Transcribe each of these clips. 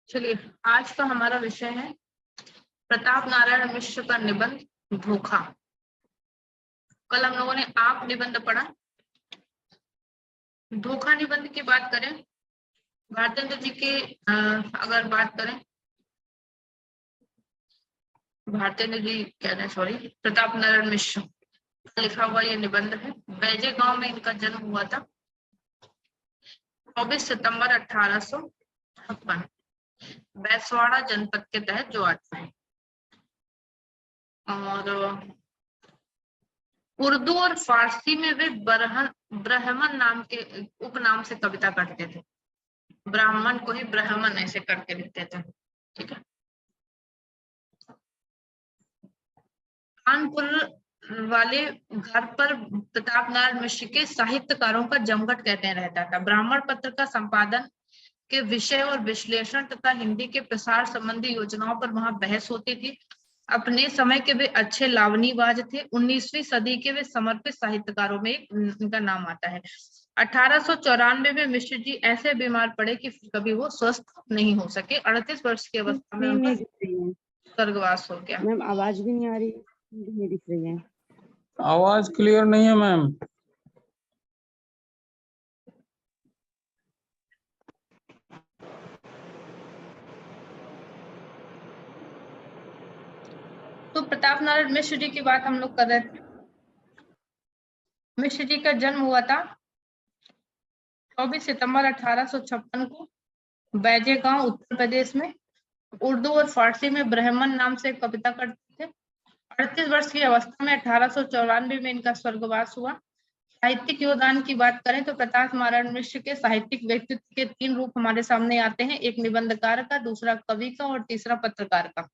चलिए, आज का हमारा विषय है प्रताप नारायण मिश्र का निबंध धोखा। कल हम लोगों ने आप निबंध पढ़ा। धोखा निबंध की बात करें, भारतेंद्र जी के अगर बात करें, भारतेंद्र जी कह रहे हैं, सॉरी, प्रताप नारायण मिश्र लिखा हुआ ये निबंध है। बैजे गांव में इनका जन्म हुआ था 24 सितंबर 1856 बैसवाड़ा जनपद के तहत जो आता है। और उर्दू और फारसी में वे ब्राह्मण नाम के उपनाम से कविता करते थे। ब्राह्मण को ही ब्राह्मण ऐसे करके लिखते थे। ठीक है। कानपुर वाले घर पर प्रताप नारायण मिश्र के साहित्यकारों का जमघट कहते रहता था। ब्राह्मण पत्र का संपादन के विषय और विश्लेषण तथा हिंदी के प्रसार संबंधी योजनाओं पर वहां बहस होती थी। अपने समय के वे अच्छे लावनीबाज थे। 19वीं सदी के वे समर्पित साहित्यकारों में इनका नाम आता है। 1894 में मिश्र जी ऐसे बीमार पड़े कि कभी वो स्वस्थ नहीं हो सके। 38 वर्ष की अवस्था में उनका स्वर्गवास हो गया। मैम आवाज भी नहीं आ रही, नहीं दिख रही है। आवाज क्लियर नहीं है मैम। तो प्रताप नारायण मिश्र जी की बात हम लोग कर रहे थे। मिश्र जी का जन्म हुआ था 24 सितंबर 1856 को बैजे गांव, उत्तर प्रदेश में। उर्दू और फारसी में ब्राह्मण नाम से कविता करते थे। 38 वर्ष की अवस्था में 1894 में इनका स्वर्गवास हुआ। साहित्यिक योगदान की बात करें तो प्रताप नारायण मिश्र के साहित्यिक व्यक्तित्व के 3 रूप हमारे सामने आते हैं। एक निबंधकार का, दूसरा कवि का और तीसरा पत्रकार का।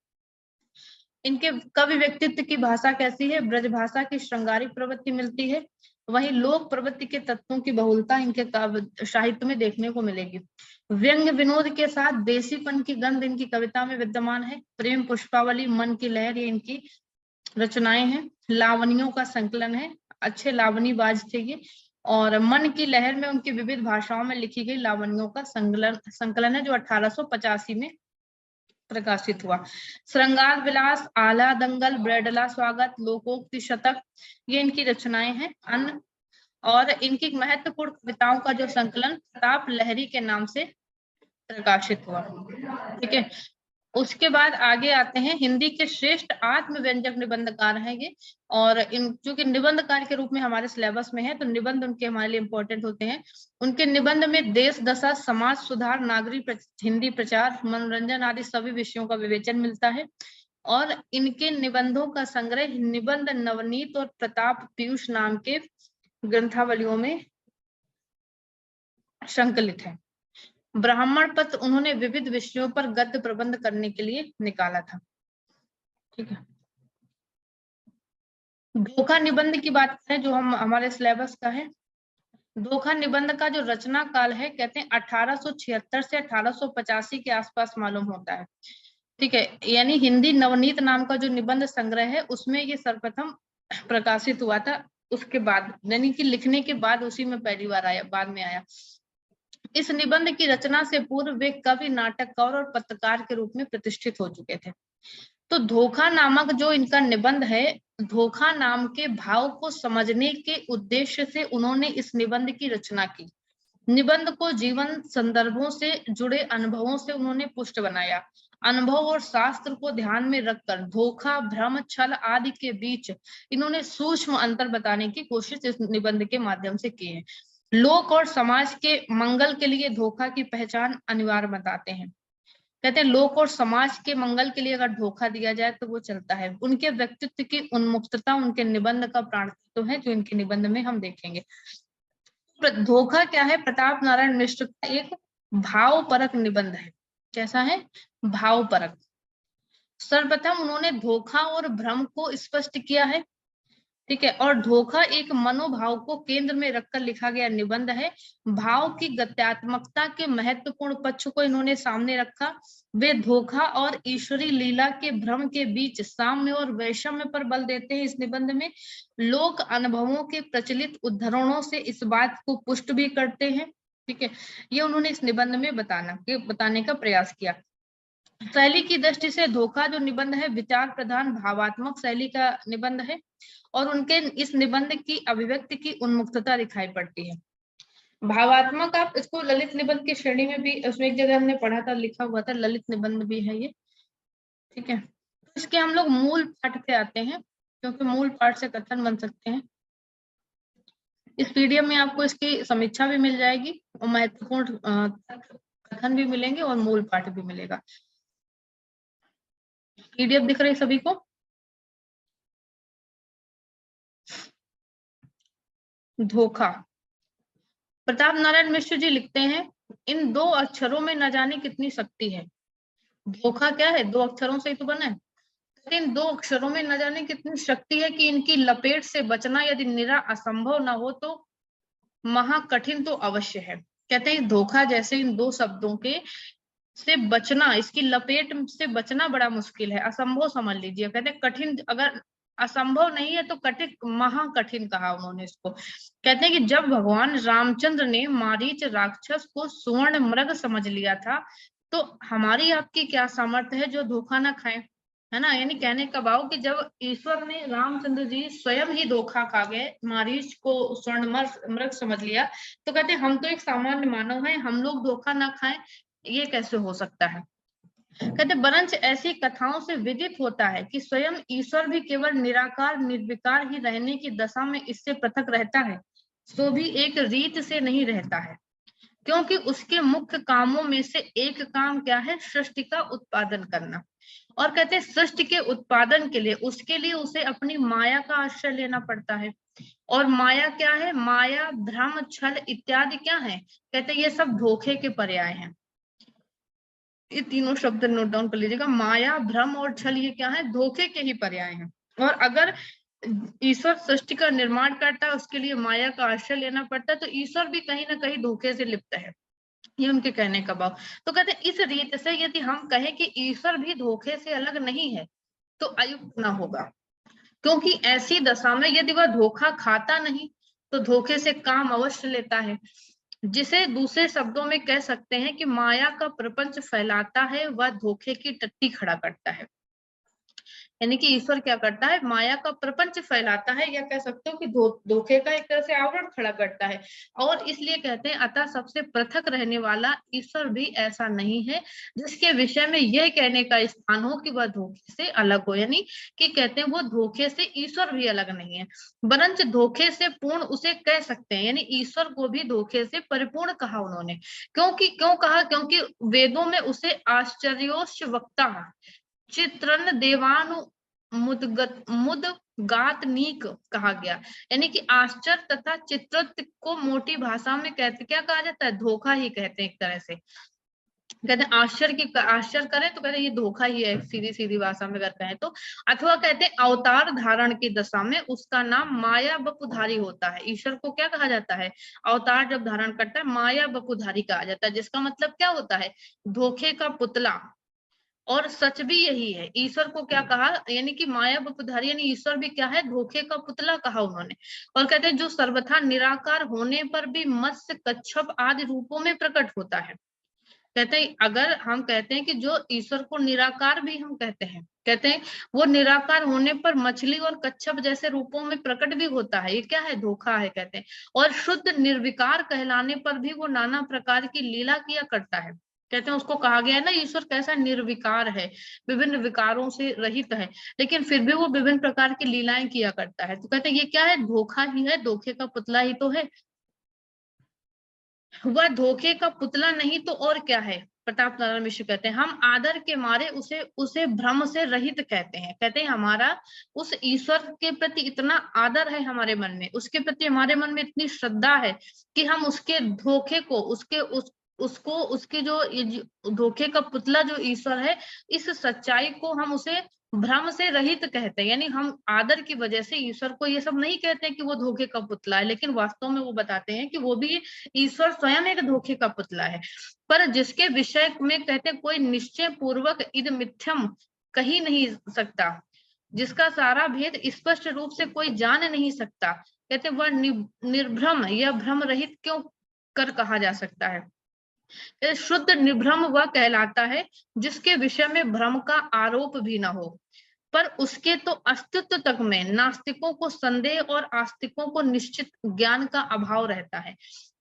इनके कवि व्यक्तित्व की भाषा कैसी है? ब्रज भाषा की श्रृंगारिक प्रवृत्ति मिलती है। वहीं लोक प्रवृत्ति के तत्वों की बहुलता इनके काव्य साहित्य में देखने को मिलेगी। व्यंग्य विनोद के साथ देसीपन की गंध इनकी कविता में विद्यमान है। प्रेम पुष्पावली, मन की लहर, ये इनकी रचनाएं हैं। लावनियों का संकलन है, अच्छे लावनीबाज थे ये। और मन की लहर में उनकी विविध भाषाओं में लिखी गई लावनियों का संकलन है, जो 1885 में प्रकाशित हुआ। श्रृंगार विलास, आला दंगल, ब्रेडला स्वागत, लोकोक्ति शतक, ये इनकी रचनाएं हैं। अन्य और इनकी महत्वपूर्ण कविताओं का जो संकलन प्रताप लहरी के नाम से प्रकाशित हुआ। ठीक है। उसके बाद आगे आते हैं, हिंदी के श्रेष्ठ आत्मव्यंजक निबंधकार हैं ये। और इन चूंकि निबंधकार के रूप में हमारे सिलेबस में है, तो निबंध उनके हमारे लिए इंपॉर्टेंट होते हैं। उनके निबंध में देश दशा, समाज सुधार, नागरिक हिंदी प्रचार, मनोरंजन आदि सभी विषयों का विवेचन मिलता है। और इनके निबंधों का संग्रह निबंध नवनीत और प्रताप पीयूष नाम के ग्रंथावलियों में संकलित है। ब्राह्मण पत्र उन्होंने विविध विषयों पर गद्य प्रबंध करने के लिए निकाला था। ठीक है। धोखा निबंध की बात करें, जो हम हमारे सिलेबस का है। धोखा निबंध का जो रचना काल है, कहते हैं 1876 से 1885 के आसपास मालूम होता है। ठीक है। यानी हिंदी नवनीत नाम का जो निबंध संग्रह है, उसमें ये सर्वप्रथम प्रकाशित हुआ था। उसके बाद यानी कि लिखने के बाद उसी में पहली बार आया, बाद में आया। इस निबंध की रचना से पूर्व वे कवि, नाटककार और पत्रकार के रूप में प्रतिष्ठित हो चुके थे। तो धोखा नामक जो इनका निबंध है, धोखा नाम के भाव को समझने के उद्देश्य से उन्होंने इस निबंध की रचना की। निबंध को जीवन संदर्भों से जुड़े अनुभवों से उन्होंने पुष्ट बनाया। अनुभव और शास्त्र को ध्यान में रखकर धोखा, भ्रम, छल आदि के बीच इन्होंने सूक्ष्म अंतर बताने की कोशिश इस निबंध के माध्यम से की है। लोक और समाज के मंगल के लिए धोखा की पहचान अनिवार्य बताते हैं। कहते हैं लोक और समाज के मंगल के लिए अगर धोखा दिया जाए तो वो चलता है। उनके व्यक्तित्व की उन्मुक्तता उनके निबंध का प्राणतत्व है, जो इनके निबंध में हम देखेंगे। धोखा क्या है? प्रताप नारायण मिश्र का एक भावपरक निबंध है। कैसा है? भावपरक। सर्वप्रथम उन्होंने धोखा और भ्रम को स्पष्ट किया है। ठीक है। और धोखा एक मनोभाव को केंद्र में रखकर लिखा गया निबंध है। भाव की गत्यात्मकता के महत्वपूर्ण पक्ष को इन्होंने सामने रखा। वे धोखा और ईश्वरी लीला के भ्रम के बीच साम्य और वैषम्य पर बल देते हैं। इस निबंध में लोक अनुभवों के प्रचलित उद्धरणों से इस बात को पुष्ट भी करते हैं। ठीक है। ये उन्होंने इस निबंध में बताने का प्रयास किया। शैली की दृष्टि से धोखा जो निबंध है विचार प्रधान भावात्मक शैली का निबंध है और उनके इस निबंध की अभिव्यक्ति की उन्मुक्तता दिखाई पड़ती है। भावात्मक आप इसको ललित निबंध की श्रेणी में भी, उसमें एक जगह हमने पढ़ा था, लिखा हुआ था ललित निबंध भी है ये, ठीक है। तो इसके हम लोग मूल पाठ पे आते हैं, क्योंकि मूल पाठ से कथन बन सकते हैं। इस पीडीएफ में आपको इसकी समीक्षा भी मिल जाएगी और महत्वपूर्ण कथन भी मिलेंगे और मूल पाठ भी मिलेगा। पीडीएफ दिख रही सभी को? धोखा। प्रताप नारायण मिश्र जी लिखते हैं, इन दो अक्षरों में न जाने कितनी शक्ति है। धोखा क्या है? दो अक्षरों से ही तो बना है। इन दो अक्षरों में न जाने कितनी शक्ति है कि इनकी लपेट से बचना यदि निरा असंभव न हो तो महा कठिन तो अवश्य है। कहते हैं धोखा जैसे इन दो शब्दों के से बचना, इसकी लपेट से बचना बड़ा मुश्किल है, असंभव समझ लीजिए। कहते हैं कठिन, अगर असंभव नहीं है तो कठिन, महा कठिन कहा उन्होंने इसको। कहते हैं कि जब भगवान रामचंद्र ने मारीच राक्षस को सुवर्ण मृग समझ लिया था, तो हमारी आपकी क्या सामर्थ्य है जो धोखा ना खाए, है ना। यानी कहने का भाव कि जब ईश्वर ने रामचंद्र जी स्वयं ही धोखा खा गए, मारीच को स्वर्ण मृग समझ लिया, तो कहते हैं हम तो एक सामान्य मानव हैं, हम लोग धोखा ना खाएं, ये कैसे हो सकता है। कहते बरंच ऐसी कथाओं से विदित होता है कि स्वयं ईश्वर भी केवल निराकार निर्विकार ही रहने की दशा में इससे पृथक रहता है, सो भी एक रीत से नहीं रहता है, क्योंकि उसके मुख्य कामों में से एक काम क्या है? सृष्टि का उत्पादन करना। और कहते हैं सृष्टि के उत्पादन के लिए उसके लिए उसे अपनी माया का आश्रय लेना पड़ता है। और माया क्या है? माया, भ्रम, छल इत्यादि क्या है? कहते हैं ये सब धोखे के पर्याय हैं। ये तीनों शब्द नोट डाउन कर लीजिएगा, माया, भ्रम और छल, ये क्या है? धोखे के ही पर्याय हैं। और अगर ईश्वर सृष्टि का निर्माण करता है, उसके लिए माया का आश्रय लेना पड़ता है, तो ईश्वर भी कहीं ना कहीं धोखे से लिप्त है, ये उनके कहने का भाव। तो कहते हैं इस रीत से यदि हम कहें कि ईश्वर भी धोखे से अलग नहीं है तो अयुक्त ना होगा, क्योंकि ऐसी दशा में यदि वह धोखा खाता नहीं तो धोखे से काम अवश्य लेता है, जिसे दूसरे शब्दों में कह सकते हैं कि माया का प्रपंच फैलाता है, वह धोखे की टट्टी खड़ा करता है। यानी कि ईश्वर क्या करता है? माया का प्रपंच फैलाता है, या कह सकते हो कि धोखे का एक तरह से आवरण खड़ा करता है। और इसलिए कहते हैं अतः सबसे पृथक रहने वाला ईश्वर भी ऐसा नहीं है जिसके विषय में यह कहने का स्थान हो कि वह धोखे से अलग हो। यानी कि कहते हैं वो धोखे से ईश्वर भी अलग नहीं है, वरंच धोखे से पूर्ण उसे कह सकते हैं। यानी ईश्वर को भी धोखे से परिपूर्ण कहा उन्होंने। क्यों कहा? क्योंकि वेदों में उसे आश्चर्योच्च वक्ता, चित्रन देवानु मुदगातनीक कहा गया। यानी कि आश्चर्य तथा चित्रत्व को मोटी भाषा में कहते क्या कहा जाता है? धोखा ही कहते हैं एक तरह से। कहते हैं आश्चर्य करें तो कहते हैं ये धोखा ही है, सीधी सीधी भाषा में अगर कहें तो। अथवा कहते हैं अवतार धारण की दशा में उसका नाम माया बपुधारी होता है। ईश्वर को क्या कहा जाता है? अवतार जब धारण करता है माया बपुधारी कहा जाता है, जिसका मतलब क्या होता है? धोखे का पुतला। और सच भी यही है। ईश्वर को क्या कहा? यानी कि माया बपुधारी, यानी ईश्वर भी क्या है? धोखे का पुतला कहा उन्होंने। और कहते हैं जो सर्वथा निराकार होने पर भी मत्स्य, कच्छप आदि रूपों में प्रकट होता है। कहते हैं अगर हम कहते हैं कि जो ईश्वर को निराकार भी हम कहते हैं, कहते हैं वो निराकार होने पर मछली और कच्छप जैसे रूपों में प्रकट भी होता है, ये क्या है? धोखा है कहते हैं। और शुद्ध निर्विकार कहलाने पर भी वो नाना प्रकार की लीला किया करता है। कहते हैं उसको कहा गया है ना, ईश्वर कैसा? निर्विकार है, विभिन्न विकारों से रहित है, लेकिन फिर भी वो विभिन्न प्रकार की लीलाएं किया करता है। तो कहते हैं ये क्या है? धोखा ही है, धोखे का पुतला ही तो है। वह धोखे का पुतला नहीं तो और क्या है? प्रताप नारायण मिश्र कहते हैं हम आदर के मारे उसे उसे भ्रम से रहित कहते हैं। कहते हैं हमारा उस ईश्वर के प्रति इतना आदर है हमारे मन में, उसके प्रति हमारे मन में इतनी श्रद्धा है कि हम उसके धोखे को, उसके जो धोखे का पुतला जो ईश्वर है, इस सच्चाई को हम उसे भ्रम से रहित कहते हैं। यानी हम आदर की वजह से ईश्वर को ये सब नहीं कहते हैं कि वो धोखे का पुतला है, लेकिन वास्तव में वो बताते हैं कि वो भी ईश्वर स्वयं एक धोखे का पुतला है। पर जिसके विषय में कहते हैं कोई निश्चय पूर्वक इद मिथ्यम कही नहीं सकता, जिसका सारा भेद स्पष्ट रूप से कोई जान नहीं सकता, कहते वह निर्भ्रम या भ्रम रहित क्यों कर कहा जा सकता है। शुद्ध निर्भ्रम वह कहलाता है जिसके विषय में भ्रम का आरोप भी न हो, पर उसके तो अस्तित्व तक में नास्तिकों को संदेह और आस्तिकों को निश्चित ज्ञान का अभाव रहता है।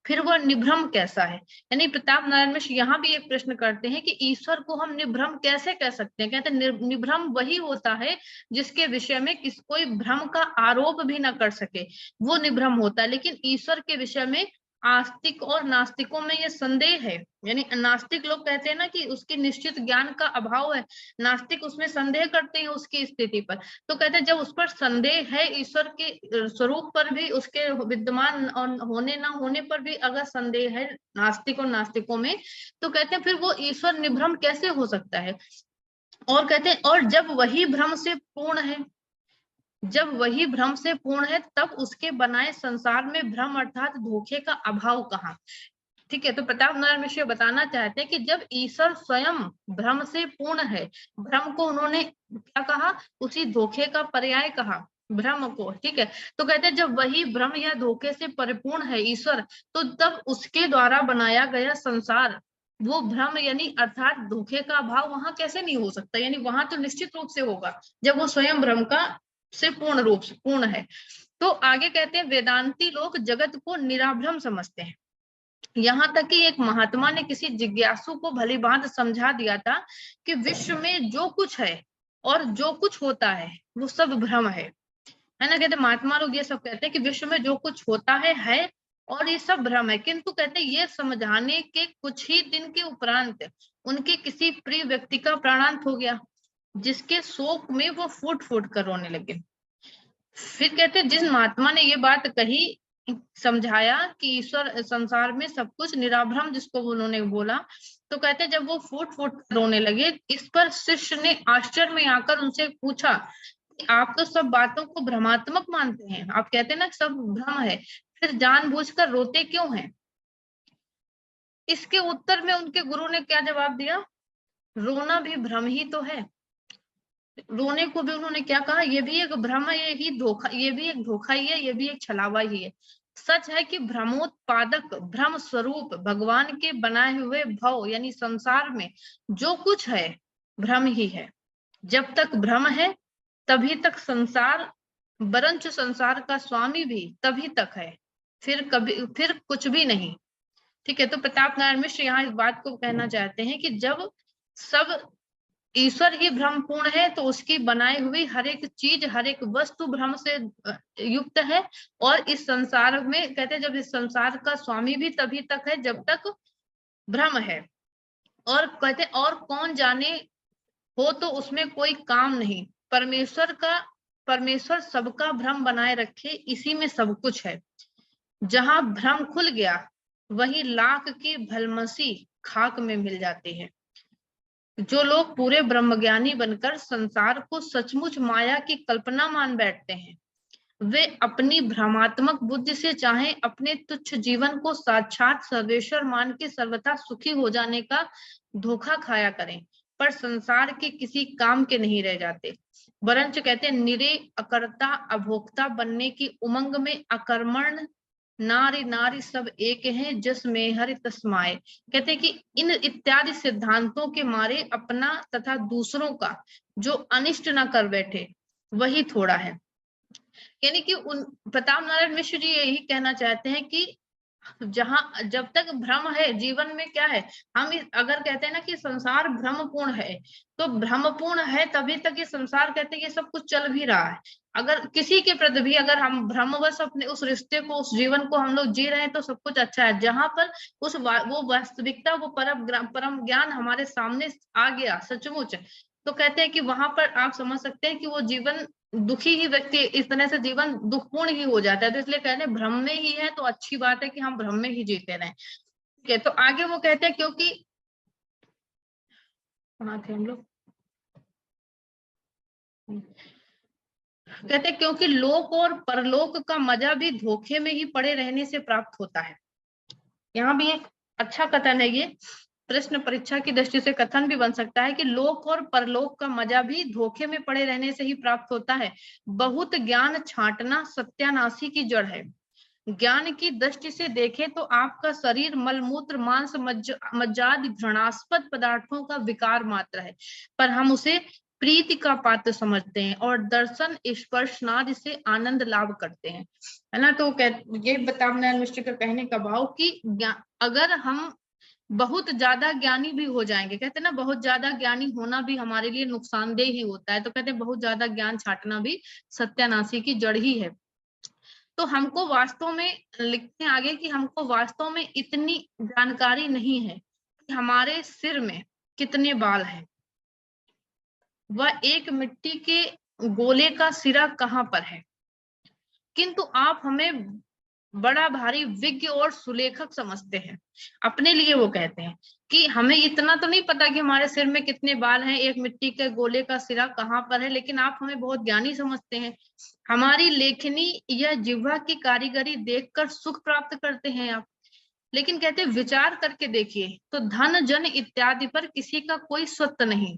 फिर वह निभ्रम कैसा है? यानी प्रताप नारायण मिश्र यहाँ भी एक प्रश्न करते हैं कि ईश्वर को हम निभ्रम कैसे कह सकते हैं? कहते हैं निभ्रम वही होता है जिसके विषय में कोई भ्रम का आरोप भी ना कर सके, वो निभ्रम होता है। लेकिन ईश्वर के विषय में आस्तिक और नास्तिकों में ये संदेह है, यानी नास्तिक लोग कहते हैं ना कि उसकी निश्चित ज्ञान का अभाव है, नास्तिक उसमें संदेह करते हैं उसकी स्थिति पर। तो कहते हैं जब उस पर संदेह है, ईश्वर के स्वरूप पर भी, उसके विद्यमान और होने ना होने पर भी अगर संदेह है नास्तिक और नास्तिकों में, तो कहते हैं फिर वो ईश्वर निभ्रम कैसे हो सकता है? और कहते हैं और जब वही भ्रम से पूर्ण है, जब वही भ्रम से पूर्ण है, तब उसके बनाए संसार में भ्रम अर्थात धोखे का अभाव कहाँ? ठीक है, तो प्रताप नारायण मिश्र बताना चाहते हैं कि जब ईश्वर स्वयं भ्रम से पूर्ण है, भ्रम को उन्होंने क्या कहा? उसी धोखे का पर्याय कहा, भ्रम को। ठीक है, तो कहते हैं जब वही भ्रम या धोखे से परिपूर्ण है ईश्वर, तो तब उसके द्वारा बनाया गया संसार वो भ्रम यानी अर्थात धोखे का अभाव वहां कैसे नहीं हो सकता? यानी वहां तो निश्चित रूप से होगा जब वो स्वयं भ्रम का से पूर्ण रूप से पूर्ण है। तो आगे कहते हैं वेदांती लोग जगत को निराभ्रम समझते हैं। यहाँ तक कि एक महात्मा ने किसी जिज्ञासु को भली भांति समझा दिया था कि विश्व में जो कुछ है और जो कुछ होता है वो सब भ्रम है ना? कहते महात्मा लोग ये सब कहते हैं कि विश्व में जो कुछ होता है और ये सब भ्रम है। किंतु कहते हैं ये समझाने के कुछ ही दिन के उपरांत उनके किसी प्रिय व्यक्ति का प्राणांत हो गया, जिसके शोक में वो फूट फूट कर रोने लगे। फिर कहते जिस महात्मा ने ये बात कही, समझाया कि ईश्वर संसार में सब कुछ निराभ्रम, जिसको उन्होंने बोला, तो कहते जब वो फूट फूट रोने लगे, इस पर शिष्य ने आश्चर्य में आकर उनसे पूछा कि आप तो सब बातों को भ्रमात्मक मानते हैं, आप कहते हैं ना सब भ्रम है, फिर जानबूझकर रोते क्यों हैं? इसके उत्तर में उनके गुरु ने क्या जवाब दिया? रोना भी भ्रम ही तो है। रोने को भी उन्होंने क्या कहा? ये भी एक भ्रम है, ये ही धोखा, ये भी एक धोखा ही है, ये भी एक छलावा ही है। सच है कि भ्रमोत्पादक भ्रम स्वरूप भगवान के बनाए हुए भव यानी संसार में जो कुछ है भ्रम ही है। जब तक भ्रम है तभी तक संसार, वरंच संसार का स्वामी भी तभी तक है, फिर कुछ भी नहीं। ठीक है, तो प्रताप नारायण मिश्र यहाँ इस बात को कहना चाहते हैं कि जब सब ईश्वर ही भ्रम पूर्ण है तो उसकी बनाई हुई हर एक चीज, हर एक वस्तु भ्रम से युक्त है। और इस संसार में कहते हैं जब इस संसार का स्वामी भी तभी तक है जब तक भ्रम है। और कहते और कौन जाने हो तो उसमें कोई काम नहीं, परमेश्वर सबका भ्रम बनाए रखे, इसी में सब कुछ है। जहां भ्रम खुल गया वही लाख की भलमसी खाक में मिल जाते हैं। जो लोग पूरे ब्रह्मज्ञानी बनकर संसार को सचमुच माया की कल्पना मान बैठते हैं, वे अपनी भ्रमात्मक बुद्धि से चाहे अपने तुच्छ जीवन को साक्षात सर्वेश्वर मान के सर्वथा सुखी हो जाने का धोखा खाया करें, पर संसार के किसी काम के नहीं रह जाते। वरंच कहते हैं निरे अकर्ता अभोक्ता बनने की उमंग में अकर्मण नारी नारी सब एक हैं, जस में हरि तस्माए। कहते हैं कि इन इत्यादि सिद्धांतों के मारे अपना तथा दूसरों का जो अनिष्ट न कर बैठे वही थोड़ा है। यानी कि प्रताप नारायण मिश्र जी यही कहना चाहते हैं कि जब तक भ्रम है जीवन में क्या है, हम अगर कहते हैं ना कि संसार भ्रमपूर्ण है, तो भ्रमपूर्ण है तभी तक ये संसार कहते हैं ये सब कुछ चल भी रहा है। अगर किसी के प्रति भी अगर हम भ्रमवश अपने उस रिश्ते को, उस जीवन को हम लोग जी रहे हैं तो सब कुछ अच्छा है। जहां पर वो वास्तविकता, वो परम ज्ञान हमारे सामने आ गया सचमुच, तो कहते हैं कि वहां पर आप समझ सकते हैं कि वो जीवन दुखी ही व्यक्ति, इस तरह से जीवन दुखपूर्ण ही हो जाता है। तो इसलिए कहते हैं भ्रम में ही है तो अच्छी बात है कि हम भ्रम में ही जीते रहें। ठीक है, तो आगे वो कहते हैं क्योंकि कहाँ थे हम लोग, कहते हैं क्योंकि लोक और परलोक का मजा भी धोखे में ही पड़े रहने से प्राप्त होता है। यहाँ भी एक अच्छा कथन है, ये प्रश्न परीक्षा की दृष्टि से कथन भी बन सकता है कि लोक और परलोक का मजा भी धोखे में पड़े रहने से ही प्राप्त होता है। बहुत ज्ञान छांटना सत्यानाशी की जड़ है। ज्ञान की दृष्टि से देखें तो आपका शरीर मलमूत्र मांस मज्जाद घृणास्पद पदार्थों का विकार मात्र है, पर हम उसे प्रीति का पात्र समझते हैं और दर्शन स्पर्शनाद से आनंद लाभ करते हैं, है ना। तो ये बताना मिस्टर का कहने का भाव कि अगर हम बहुत ज्यादा ज्ञानी भी हो जाएंगे, कहते हैं ना बहुत ज्यादा ज्ञानी होना भी हमारे लिए नुकसानदेह ही होता है, तो कहते हैं बहुत ज्यादा ज्ञान छाटना भी सत्यानाशी की जड़ ही है। तो हमको वास्तव में लिखते हैं आगे कि हमको वास्तव में इतनी जानकारी नहीं है कि हमारे सिर में कितने बाल हैं, वह एक मिट्टी के गोले का सिरा कहाँ पर है, किंतु आप हमें बड़ा भारी विज्ञ और सुलेखक समझते हैं। अपने लिए वो कहते हैं कि हमें इतना तो नहीं पता कि हमारे सिर में कितने बाल हैं, एक मिट्टी के गोले का सिरा कहाँ पर है, लेकिन आप हमें बहुत ज्ञानी समझते हैं। हमारी लेखनी या जिह्वा की कारीगरी देखकर सुख प्राप्त करते हैं आप, लेकिन कहते हैं विचार करके देखिए तो धन जन इत्यादि पर किसी का कोई स्वत्व नहीं,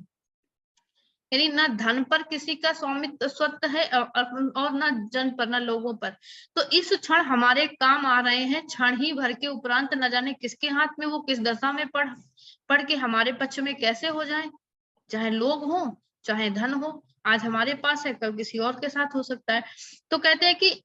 यानी ना धन पर किसी का स्वामित्व स्वत्व है और ना जन पर, ना लोगों पर। तो इस क्षण हमारे काम आ रहे हैं, क्षण ही भर के उपरांत न जाने किसके हाथ में वो किस दशा में पढ़ के हमारे पक्ष में कैसे हो जाए, चाहे लोग हो चाहे धन हो। आज हमारे पास है, कल किसी और के साथ हो सकता है। तो कहते हैं कि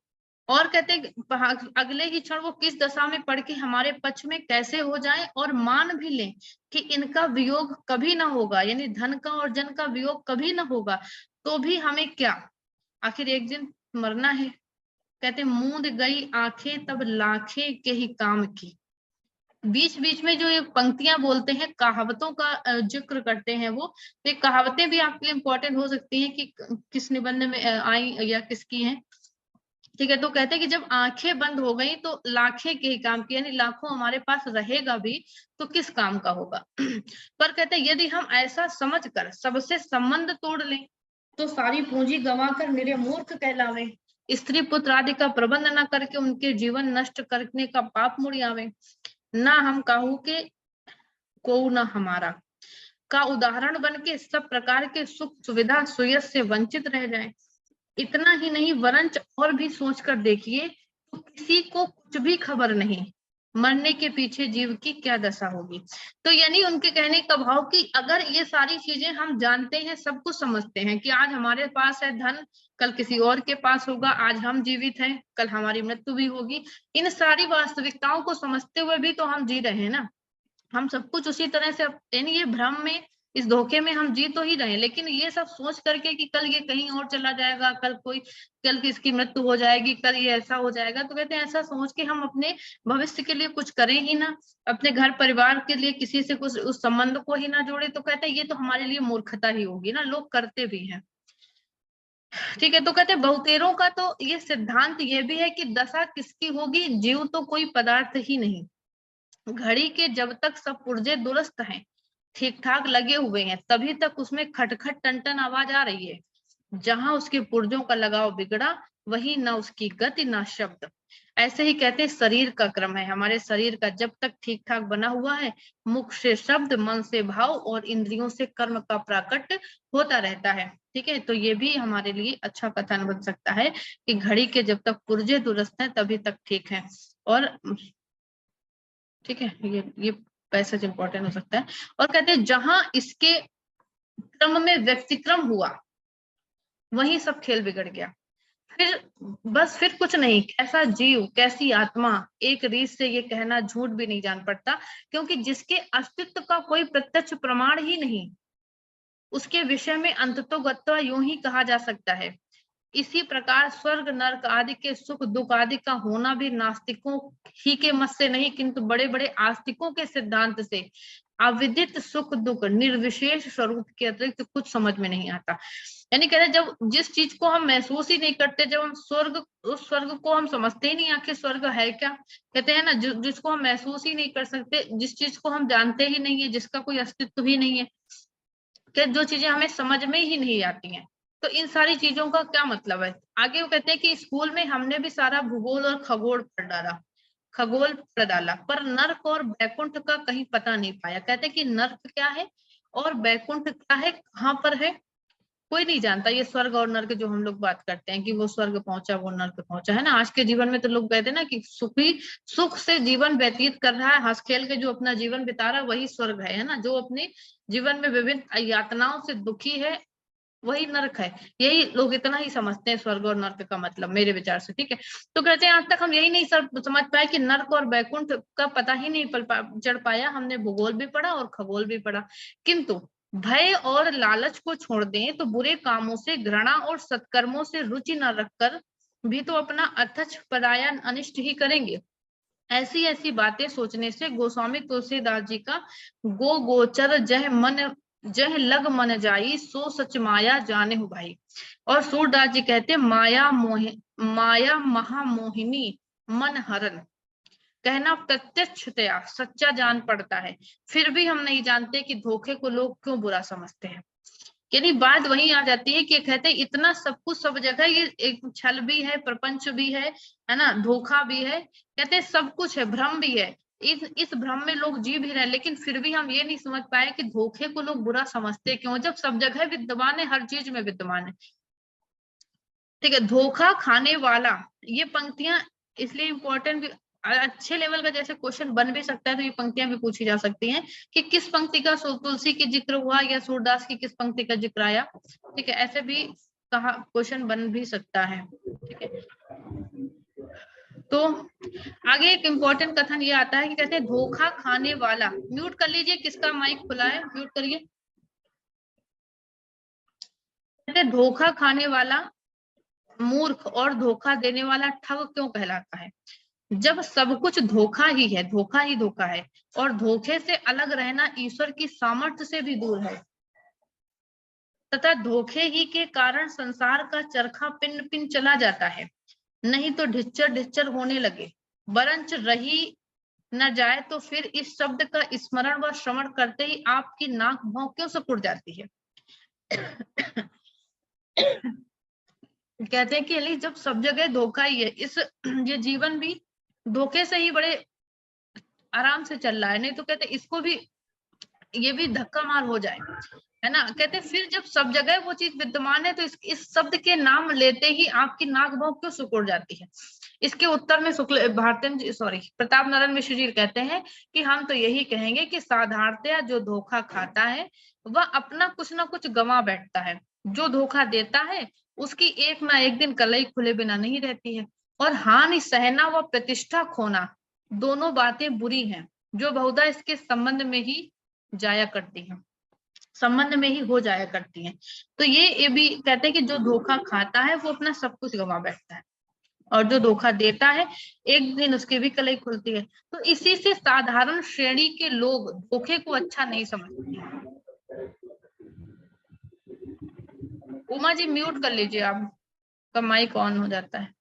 और कहते हैं अगले ही क्षण वो किस दशा में पड़ के हमारे पक्ष में कैसे हो जाए, और मान भी लें कि इनका वियोग कभी ना होगा, यानी धन का और जन का वियोग कभी ना होगा, तो भी हमें क्या, आखिर एक दिन मरना है। कहते मूंद गई आंखें तब लाखे के ही काम की। बीच बीच में जो ये पंक्तियां बोलते हैं, कहावतों का जिक्र करते हैं वो, तो ये कहावतें भी आपके लिए इंपॉर्टेंट हो सकती हैं कि किस निबंध में आई या किसकी हैं, ठीक है। तो कहते हैं कि जब आंखें बंद हो गई तो लाखे के ही काम की, यानी लाखों हमारे पास रहेगा भी तो किस काम का होगा। पर कहते हैं यदि हम ऐसा समझकर सबसे संबंध तोड़ लें तो सारी पूंजी गंवाकर निरे मूर्ख कहलावे, स्त्री पुत्र आदि का प्रबंध न करके उनके जीवन नष्ट करने का पाप मुड़ आवे, ना हम काहू के को न हमारा का उदाहरण बन के सब प्रकार के सुख सुविधा सुयस से वंचित रह जाए। इतना ही नहीं वरंच और भी सोच कर देखिए तो किसी को कुछ भी खबर नहीं मरने के पीछे जीव की क्या दशा होगी। तो यानी उनके कहने का भाव कि अगर ये सारी चीजें हम जानते हैं, सब कुछ समझते हैं कि आज हमारे पास है धन, कल किसी और के पास होगा, आज हम जीवित हैं कल हमारी मृत्यु भी होगी, इन सारी वास्तविकताओं को समझते हुए भी तो हम जी रहे हैं ना। हम सब कुछ उसी तरह से, यानी ये भ्रम में, इस धोखे में हम जी तो ही रहे, लेकिन ये सब सोच करके कि कल ये कहीं और चला जाएगा, कल किसकी मृत्यु हो जाएगी, कल ये ऐसा हो जाएगा, तो कहते हैं ऐसा सोच के हम अपने भविष्य के लिए कुछ करें ही ना, अपने घर परिवार के लिए किसी से कुछ उस संबंध को ही ना जोड़े, तो कहते हैं ये तो हमारे लिए मूर्खता ही होगी ना, लोग करते भी हैं, ठीक है। तो कहते हैं बहुतेरों का तो ये सिद्धांत ये भी है कि दशा किसकी होगी, जीव तो कोई पदार्थ ही नहीं, घड़ी के जब तक सब पुर्जे दुरुस्त हैं, ठीक ठाक लगे हुए हैं, तभी तक उसमें खटखट टन आवाज आ रही है। जहां उसके पुर्जों का लगाव बिगड़ा वही न उसकी गति न शब्द। ऐसे ही कहते हैं शरीर का क्रम है, हमारे शरीर का जब तक ठीक ठाक बना हुआ है, मुख से शब्द, मन से भाव और इंद्रियों से कर्म का प्राकट होता रहता है, ठीक है। तो ये भी हमारे लिए अच्छा कथन बन सकता है कि घड़ी के जब तक पुर्जे दुरुस्त हैं तभी तक ठीक है, और ठीक है, ये पैसेज इंपॉर्टेंट हो सकता है। और कहते हैं जहां इसके क्रम में व्यक्तिक्रम हुआ वहीं सब खेल बिगड़ गया, फिर कुछ नहीं, कैसा जीव कैसी आत्मा, एक रीत से ये कहना झूठ भी नहीं जान पड़ता, क्योंकि जिसके अस्तित्व का कोई प्रत्यक्ष प्रमाण ही नहीं, उसके विषय में अंततोगत्वा यूं ही कहा जा सकता है। इसी प्रकार स्वर्ग नरक आदि के सुख दुख आदि का होना भी नास्तिकों ही के मत से नहीं, किंतु बड़े बड़े आस्तिकों के सिद्धांत से अविदित सुख दुख निर्विशेष स्वरूप के अतिरिक्त कुछ समझ में नहीं आता। यानी कहते हैं जब जिस चीज को हम महसूस ही नहीं करते, जब हम उस स्वर्ग को हम समझते ही नहीं, आखिर स्वर्ग है क्या, कहते हैं ना जिसको हम महसूस ही नहीं कर सकते, जिस चीज को हम जानते ही नहीं है, जिसका कोई अस्तित्व ही नहीं है, कि जो चीजें हमें समझ में ही नहीं आती हैं, तो इन सारी चीजों का क्या मतलब है। आगे वो कहते हैं कि स्कूल में हमने भी सारा भूगोल और खगोल पढ़ डाला, पर नर्क और बैकुंठ का कहीं पता नहीं पाया। कहते हैं कि नर्क क्या है और बैकुंठ क्या है, कहाँ पर है, कोई नहीं जानता ये स्वर्ग और नर्क जो हम लोग बात करते हैं कि वो स्वर्ग पहुंचा वो नर्क पहुंचा, है ना। आज के जीवन में तो लोग कहते हैं ना कि सुख से जीवन व्यतीत कर रहा है, हंस खेल के जो अपना जीवन बिता रहा है वही स्वर्ग है ना। जो अपने जीवन में विभिन्न यातनाओं से दुखी है वही नर्क है। यही लोग इतना ही समझते हैं स्वर्ग और नर्क का मतलब, मेरे विचार से, ठीक है। तो कहते हैं आज तक हम यही नहीं समझ पाए कि नर्क और वैकुंठ का पता ही नहीं चढ़ पाया। हमने भूगोल भी पढ़ा और खगोल भी पढ़ा, किंतु भय और लालच को छोड़ दें तो बुरे कामों से घृणा और सत्कर्मों से रुचि न रखकर भी तो अपना अथच पराया अनिष्ट ही करेंगे। ऐसी ऐसी बातें सोचने से गोस्वामी तुलसीदास जी का गो गोचर जह लग मन जाई सो सच माया जाने हो भाई। और सूरदास जी कहते माया महामोहिनी मन हरन, कहना प्रत्यक्षतया सच्चा जान पड़ता है, फिर भी हम नहीं जानते कि धोखे को लोग क्यों बुरा समझते हैं। यानी बात वही आ जाती है कि कहते हैं इतना सब कुछ सब जगह, ये एक छल भी है, प्रपंच भी है ना, धोखा भी है, कहते हैं सब कुछ है, भ्रम भी है। इस भ्रम में लोग जी भी रहे, लेकिन फिर भी हम ये नहीं समझ पाए कि धोखे को लोग बुरा समझते क्यों, जब सब जगह विद्यमान है, हर चीज में विद्यमान है। ठीक है, धोखा खाने वाला, ये पंक्तियां इसलिए इंपॉर्टेंट भी, अच्छे लेवल का जैसे क्वेश्चन बन भी सकता है तो ये पंक्तियां भी पूछी जा सकती हैं कि किस पंक्ति का तुलसी की जिक्र हुआ या सूरदास की किस पंक्ति का जिक्र आया। ठीक है, ऐसे भी कहा क्वेश्चन बन भी सकता है। ठीक है, तो आगे एक इम्पोर्टेंट कथन ये आता है कि कहते हैं धोखा खाने वाला, म्यूट कर लीजिए, किसका माइक खुला है म्यूट करिए। कहते धोखा खाने वाला मूर्ख और धोखा देने वाला ठग क्यों कहलाता है। जब सब कुछ धोखा ही है, धोखा ही धोखा है, और धोखे से अलग रहना ईश्वर की सामर्थ्य से भी दूर है, तथा धोखे ही के कारण संसार का चरखा पिन पिन चला जाता है, नहीं तो ढिच्चर ढिच्चर होने लगे, बरंच रही न जाए तो फिर इस शब्द का स्मरण व श्रवण करते ही आपकी नाक भौं क्यों सिकुड़ जाती है। कहते हैं कि जब सब जगह धोखा ही है, ये जीवन भी धोखे से ही बड़े आराम से चल रहा है, नहीं तो कहते इसको भी ये भी धक्का मार हो जाए, है ना। कहते फिर जब सब जगह वो चीज विद्यमान है तो इस शब्द के नाम लेते ही आपकी नाक भौं क्यों सिकुड़ जाती है। इसके उत्तर में प्रताप नारायण मिश्र जी कहते हैं कि हम तो यही कहेंगे कि साधारणतया जो धोखा खाता है वह अपना कुछ ना कुछ गंवा बैठता है, जो धोखा देता है उसकी एक ना एक दिन कलई खुले बिना नहीं रहती है, और हानि सहना व प्रतिष्ठा खोना दोनों बातें बुरी हैं, जो बहुधा इसके संबंध में ही जाया करती हैं, संबंध में ही हो जाया करती हैं। तो ये भी कहते हैं कि जो धोखा खाता है वो अपना सब कुछ गंवा बैठता है, और जो धोखा देता है एक दिन उसकी भी कलई खुलती है। तो इसी से साधारण श्रेणी के लोग धोखे को अच्छा नहीं समझते हैं। उमा जी म्यूट कर लीजिए, आपका माइक ऑन हो जाता है।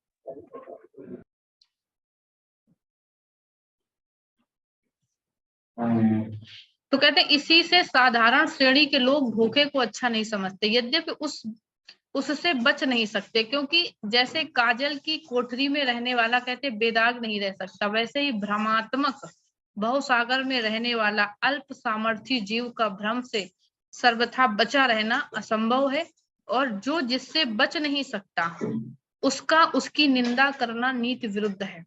तो कहते हैं इसी से साधारण श्रेणी के लोग धोखे को अच्छा नहीं समझते, यद्यपि उससे बच नहीं सकते, क्योंकि जैसे काजल की कोठरी में रहने वाला कहते बेदाग नहीं रह सकता, वैसे ही भ्रमात्मक भवसागर में रहने वाला अल्प सामर्थ्य जीव का भ्रम से सर्वथा बचा रहना असंभव है, और जो जिससे बच नहीं सकता उसकी निंदा करना नीति विरुद्ध है।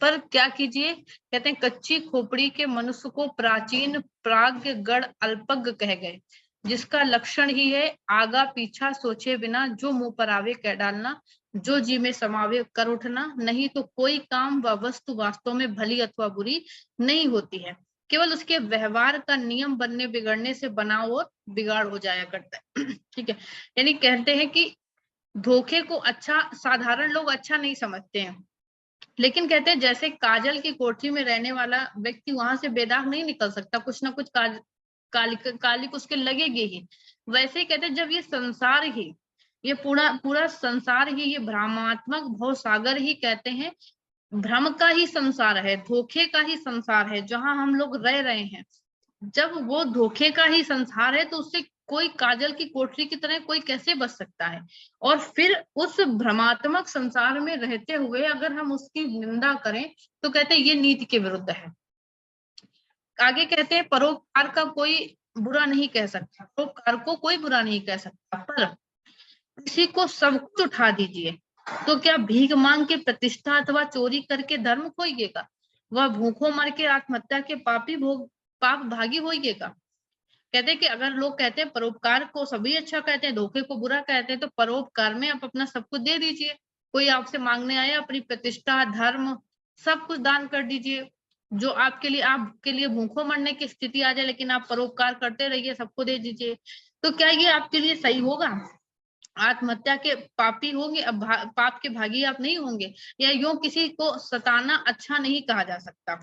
पर क्या कीजिए, कहते हैं कच्ची खोपड़ी के मनुष्य को प्राचीन प्राज्ञ गण अल्पज्ञ कह गए, जिसका लक्षण ही है आगा पीछा सोचे बिना जो मुंह पर आवे कह डालना, जो जी में समावे कर उठना, नहीं तो कोई काम व वस्तु वास्तव में भली अथवा बुरी नहीं होती है, केवल उसके व्यवहार का नियम बनने बिगड़ने से बनाव और बिगाड़ हो जाया करता है। ठीक है, यानी कहते हैं कि धोखे को अच्छा साधारण लोग अच्छा नहीं समझते हैं, लेकिन कहते हैं जैसे काजल की कोठरी में रहने वाला व्यक्ति वहां से बेदाग नहीं निकल सकता, कुछ ना कुछ कालिक उसके लगेगी ही, वैसे ही कहते हैं जब ये संसार ही, ये पूरा संसार ही ये भ्रमात्मक भव सागर ही कहते हैं, भ्रम का ही संसार है, धोखे का ही संसार है जहां हम लोग रह रहे हैं, जब वो धोखे का ही संसार है तो उससे कोई काजल की कोठरी की तरह कोई कैसे बच सकता है, और फिर उस भ्रमात्मक संसार में रहते हुए अगर हम उसकी निंदा करें तो कहते हैं ये नीति के विरुद्ध है। आगे कहते हैं परोपकार का कोई बुरा नहीं कह सकता, परोपकार को कोई बुरा नहीं कह सकता, पर किसी को सब कुछ उठा दीजिए तो क्या भीख मांग के प्रतिष्ठा अथवा चोरी करके धर्म खोइएगा? वह भूखों मर के आत्महत्या के पाप भागी होइएगा? कहते हैं कि अगर लोग कहते हैं परोपकार को सभी अच्छा कहते हैं, धोखे को बुरा कहते हैं, तो परोपकार में आप अपना सब कुछ दे दीजिए। कोई आपसे मांगने आया, अपनी प्रतिष्ठा, धर्म, सब कुछ दान कर दीजिए। जो आपके लिए भूखों मरने की स्थिति आ जाए, लेकिन आप परोपकार करते रहिए, सबको दे दीजिए, तो क्या ये आपके लिए सही होगा? आत्महत्या के पापी होंगे, अब पाप के भागी आप नहीं होंगे। या यूं किसी को सताना अच्छा नहीं कहा जा सकता,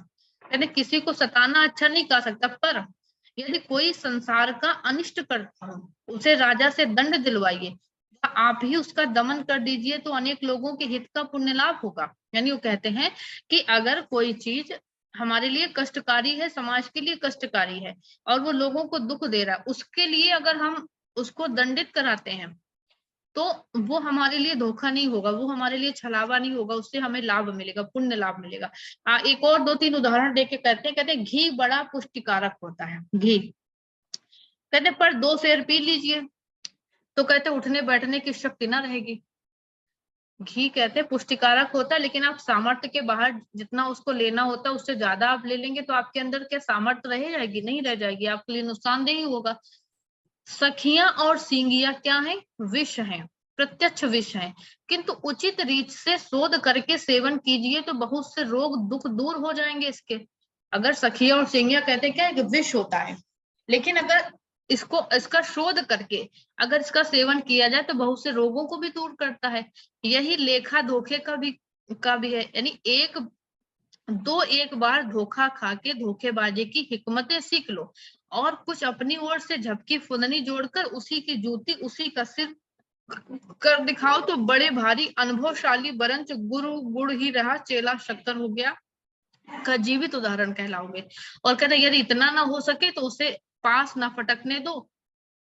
यानी किसी को सताना अच्छा नहीं कहा सकता, पर यदि कोई संसार का अनिष्ट करता हो, उसे राजा से दंड दिलवाइए, आप ही उसका दमन कर दीजिए, तो अनेक लोगों के हित का पुण्य लाभ होगा। यानी वो कहते हैं कि अगर कोई चीज हमारे लिए कष्टकारी है, समाज के लिए कष्टकारी है, और वो लोगों को दुख दे रहा है, उसके लिए अगर हम उसको दंडित कराते हैं, तो वो हमारे लिए धोखा नहीं होगा, वो हमारे लिए छलावा नहीं होगा, उससे हमें लाभ मिलेगा, पुण्य लाभ मिलेगा। एक और 2-3 उदाहरण देके कहते हैं घी बड़ा पुष्टिकारक होता है। घी कहते पर 2 सेर पी लीजिए तो कहते उठने बैठने की शक्ति ना रहेगी। घी कहते पुष्टिकारक होता है, लेकिन आप सामर्थ्य के बाहर जितना उसको लेना होता है उससे ज्यादा आप ले लेंगे तो आपके अंदर क्या सामर्थ्य रह जाएगी? नहीं रह जाएगी, आपके लिए नुकसानदेही होगा। सखियां और सींगियां क्या है? विष हैं, प्रत्यक्ष विष हैं, किंतु उचित रीत से शोध करके सेवन कीजिए तो बहुत से रोग दुख दूर हो जाएंगे इसके। अगर सखिया और सींगिया कहते क्या है कि विष होता है, लेकिन अगर इसका शोध करके अगर इसका सेवन किया जाए तो बहुत से रोगों को भी दूर करता है। यही लेखा धोखे का भी है, यानी एक बार धोखा खा के धोखेबाजी की हिकमतें सीख लो और कुछ अपनी ओर से झपकी फुदनी जोड़कर उसी की जूती उसी का सिर कर दिखाओ तो बड़े भारी अनुभवशाली बरंच गुरु गुड़ ही रहा, चेला शक्कर हो गया का जीवित उदाहरण कहलाओगे। और कहते यदि इतना ना हो सके तो उसे पास ना फटकने दो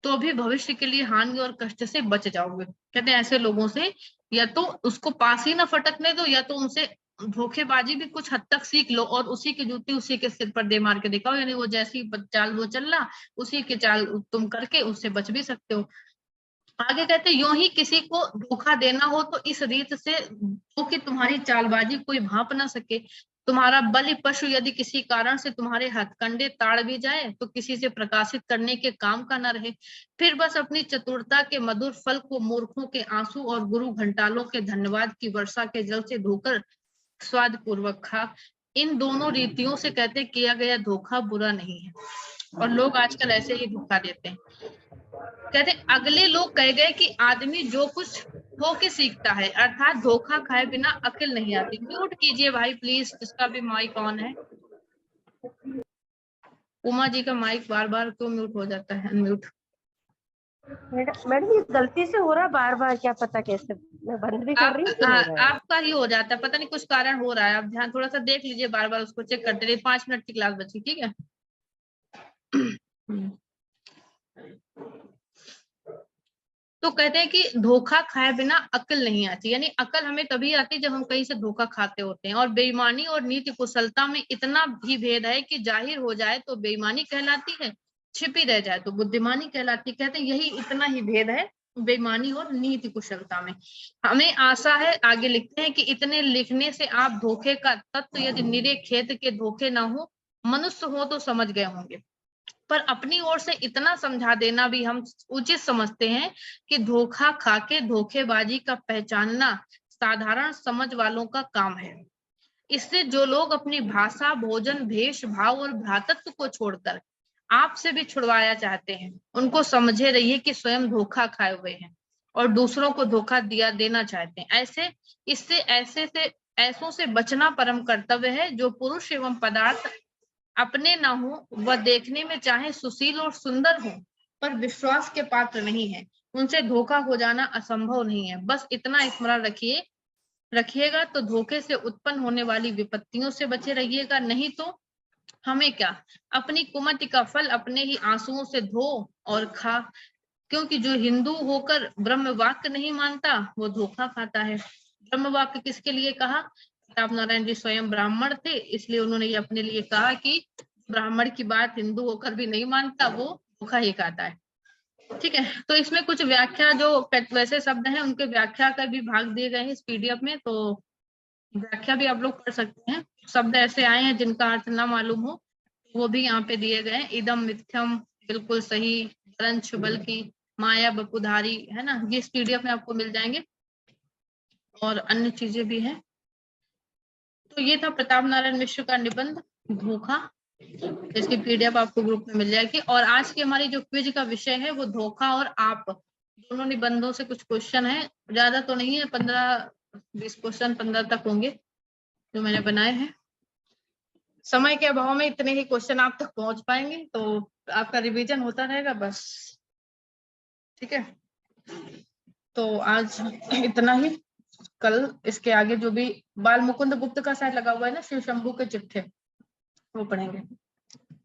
तो भी भविष्य के लिए हानि और कष्ट से बच जाओगे। कहते हैं ऐसे लोगों से या तो उसको पास ही ना फटकने दो, या तो उनसे धोखेबाजी भी कुछ हद तक सीख लो और उसी की जूती उसी के सिर पर दे मार के दिखाओ, यानी वो जैसी चाल वो चल रहा उसी के चाल तुम करके उससे बच भी सकते हो। आगे कहते यूं ही किसी को धोखा देना हो तो इस रीत से दो कि तुम्हारी चालबाजी कोई भांप ना सके। तुम्हारा बलि पशु यदि किसी कारण से तुम्हारे हथकंडे ताड़ भी जाए तो किसी से प्रकाशित करने के काम का न रहे, फिर बस अपनी चतुरता के मधुर फल को मूर्खों के आंसू और गुरु घंटालों के धन्यवाद की वर्षा के जल से धोकर स्वाद पूर्वक खा। इन दोनों रीतियों से कहते किया गया धोखा बुरा नहीं है, और लोग आजकल ऐसे ही धोखा देते हैं। कहते अगले लोग कह गए कि आदमी जो कुछ हो के सीखता है, अर्थात धोखा खाए बिना अकल नहीं आती। म्यूट कीजिए भाई प्लीज, जिसका भी माइक ऑन है। उमा जी का माइक बार बार क्यों म्यूट हो जाता है? अनम्यूट। मैडम ये गलती से हो रहा है बार बार, क्या पता कैसे, मैं बंद भी कर रही हूँ फिर हो रहा है। आपका ही हो जाता है, पता नहीं कुछ कारण हो रहा है, आप ध्यान थोड़ा सा देख लीजिए, बार बार उसको चेक करते रहिए। 5 मिनट की क्लास बची, ठीक है। तो कहते हैं कि धोखा खाए बिना अकल नहीं आती, यानी अकल हमें तभी आती जब हम कहीं से धोखा खाते होते हैं। और बेईमानी और नीति कुशलता में इतना भी भेद है कि जाहिर हो जाए तो बेईमानी कहलाती है, छिपी रह जाए तो बुद्धिमानी कहलाती है। कहते हैं यही इतना ही भेद है बेईमानी और नीति कुशलता में। हमें आशा है, आगे लिखते हैं कि इतने लिखने से आप धोखे का तत्व यदि निरे खेत के धोखे ना हो मनुष्य हो तो समझ गए होंगे, पर अपनी ओर से इतना समझा देना भी हम उचित समझते हैं कि धोखा खा के धोखेबाजी का पहचानना साधारण समझ वालों का काम है। इससे जो लोग अपनी भाषा, भोजन, भेष भाव और भ्रातृत्व को छोड़कर आपसे भी छुड़वाया चाहते हैं, उनको समझे रहिए कि स्वयं धोखा खाए हुए हैं और दूसरों को धोखा देना चाहते हैं। ऐसों से बचना परम कर्तव्य है। जो पुरुष एवं पदार्थ अपने ना हो वह देखने में चाहे सुशील और सुंदर हो पर विश्वास के पात्र नहीं है, उनसे धोखा हो जाना असंभव नहीं है। बस इतना स्मरण रखिएगा तो धोखे से उत्पन्न होने वाली विपत्तियों से बचे रहिएगा। नहीं तो हमें क्या, अपनी कुमति का फल अपने ही आंसुओं से धो और खा। क्योंकि जो हिंदू होकर ब्रह्म वाक्य नहीं मानता वो धोखा खाता है। ब्रह्म वाक्य किसके लिए कहा? प्रताप नारायण जी स्वयं ब्राह्मण थे, इसलिए उन्होंने ये अपने लिए कहा कि ब्राह्मण की बात हिंदू होकर भी नहीं मानता वो धोखा ही कहता है। ठीक है, तो इसमें कुछ व्याख्या जो वैसे शब्द हैं उनके व्याख्या का भी भाग दिए गए हैं इस पीडीएफ में, तो व्याख्या भी आप लोग कर सकते हैं। शब्द ऐसे आए हैं जिनका अर्थ ना मालूम हो, वो भी यहाँ पे दिए गए हैं। इदम मिथ्यम बिल्कुल सही, ग्रंथ बल्कि, माया बपुधारी, है ना, ये इस पीडीएफ में आपको मिल जाएंगे और अन्य चीजें भी हैं। तो ये था प्रताप नारायण मिश्र का निबंध धोखा, इसकी पीडीएफ आपको ग्रुप में मिल जाएगी। और आज की हमारी जो क्विज का विषय है वो धोखा और आप दोनों निबंधों से कुछ क्वेश्चन है, ज्यादा तो नहीं है, 15-20 क्वेश्चन 15 तक होंगे जो मैंने बनाए हैं। समय के अभाव में इतने ही क्वेश्चन आप तक पहुंच पाएंगे, तो आपका रिवीजन होता रहेगा बस। ठीक है, तो आज इतना ही। कल इसके आगे जो भी बाल मुकुंद गुप्त का शायद लगा हुआ है ना, शिव शंभू के चिट्ठे, वो पढ़ेंगे।